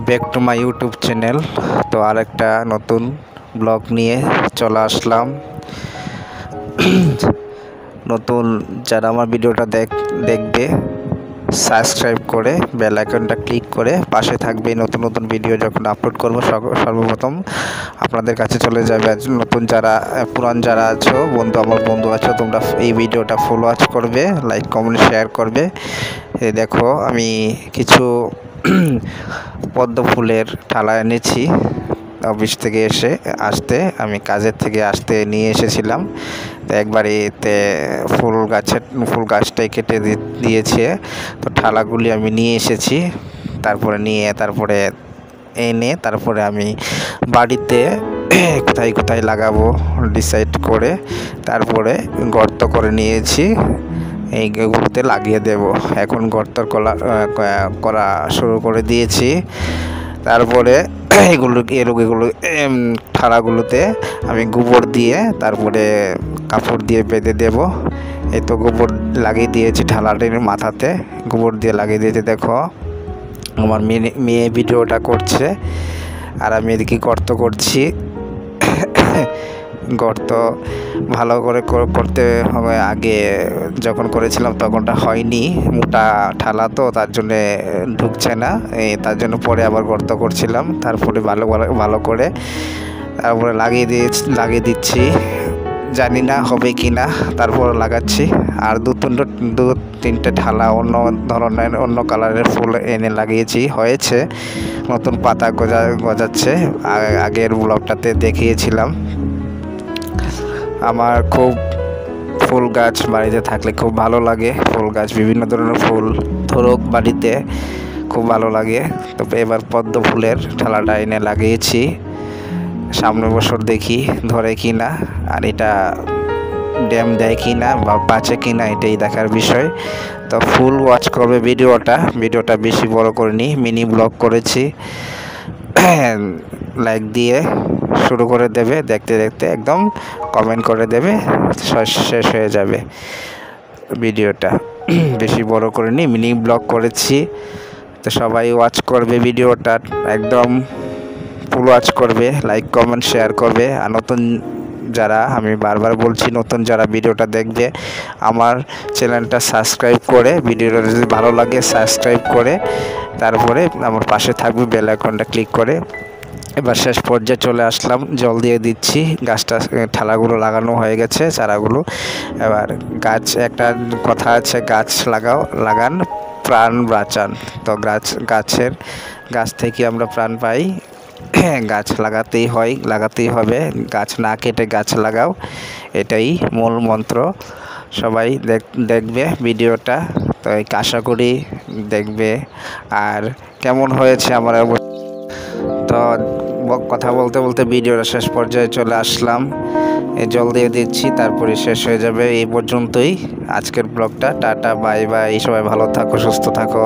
Back to my YouTube channel. তো আরেকটা নতুন ব্লগ নিয়ে চলে আসলাম। নতুন যারা আমার ভিডিওটা দেখবে সাবস্ক্রাইব করে বেল আইকনটা ক্লিক করে পাশে থাকবে। নতুন নতুন ভিডিও যখন আপলোড করব সর্বপ্রথম আপনাদের কাছে চলে যাবে। নতুন যারা পুরান যারা আছো আমার বন্ধু আছো, তোমরা এই ভিডিওটা ফলো ওয়াচ করবে, লাইক কমেন্ট শেয়ার করবে। এই দেখো আমি কিছু পদ্ম ফুলের থালা এনেছি। অফিস থেকে আসতে আমি কাজের থেকে আসতে নিয়ে এসেছিলাম। তো একবারে এতে ফুল গাছটাই কেটে দিয়েছে। তো থালাগুলি আমি নিয়ে এসেছি, তারপরে এনে আমি বাড়িতে কোথায় লাগাবো ডিসাইড করে তারপরে গর্ত করে নিয়েছি। এইগুলোতে লাগিয়ে দেব। এখন গর্ত করা শুরু করে দিয়েছি। তারপরে এগুলো থালাগুলোতে আমি গোবর দিয়ে তারপরে কাপড় দিয়ে বেঁধে দেব। এই তো গোবর লাগিয়ে দিয়েছি, থালাটির মাথাতে গোবর দিয়ে লাগিয়ে দিয়েছি। দেখো আমার মেয়ে ভিডিওটা করছে আর আমি এদিকে গর্ত করছি। গর্ত ভালো করে করতে হবে। আগে যখন করেছিলাম তখনটা হয়নি, মোটা ঠালা তো তার জন্যে ঢুকছে না। তার জন্য পরে আবার গর্ত করছিলাম। তারপরে ভালো করে তারপরে লাগিয়ে দিচ্ছি। জানি না হবে কি না, তারপর লাগাচ্ছি। আর দু তিনটে ঠালা অন্য ধরনের অন্য কালারের ফুল এনে লাগিয়েছি, হয়েছে। নতুন পাতা গজাচ্ছে। আগের ব্লগটাতে দেখিয়েছিলাম। আমার খুব ফুল গাছ বাড়িতে থাকলে খুব ভালো লাগে। ফুল গাছ বিভিন্ন ধরনের ফুল ধরুক বাড়িতে খুব ভালো লাগে। তবে এবার পদ্ম ফুলের ঠালাটা এনে লাগিয়েছি। সামনের বছর দেখি ধরে কি না, আর এটা ড্যাম দেয় কি না বা বাঁচে কি না, এটাই দেখার বিষয়। তো ফুল ওয়াচ করবে ভিডিওটা বেশি বড় করিনি, মিনি ব্লগ করেছি। লাইক দিয়ে শুরু করে দেবে, দেখতে একদম কমেন্ট করে দেবে, শেষ হয়ে যাবে ভিডিওটা। বেশি বড় করিনি, মিনি ব্লগ করেছি। তো সবাই ওয়াচ করবে ভিডিওটা, একদম ফুল ওয়াচ করবে, লাইক কমেন্ট শেয়ার করবে। আর নতুন যারা, আমি বারবার বলছি, নতুন যারা ভিডিওটা দেখবে আমার চ্যানেলটা সাবস্ক্রাইব করে, ভিডিওটা যদি ভালো লাগে সাবস্ক্রাইব করে তারপরে আমার পাশে থাকবে, বেল আইকনটা ক্লিক করে। এবার শেষ পর্যায়ে চলে আসলাম, জল দিয়ে দিচ্ছি। ঠালাগুলো লাগানো হয়ে গেছে, চারাগুলো। এবার একটা কথা আছে, গাছ লাগান প্রাণ বাঁচান। তো গাছ থেকে আমরা প্রাণ পাই। গাছ লাগাতেই হবে। গাছ না কেটে গাছ লাগাও, এটাই মূল মন্ত্র। সবাই দেখবে ভিডিওটা। তো আশা করি দেখবে। আর কেমন হয়েছে আমার তো কথা বলতে ভিডিওটা শেষ পর্যায়ে চলে আসলাম। জল দিয়ে দিচ্ছি, তারপরে শেষ হয়ে যাবে। এই পর্যন্তই আজকের ব্লগটা। Tata, bye bye. সবাই ভালো থাকো, সুস্থ থাকো।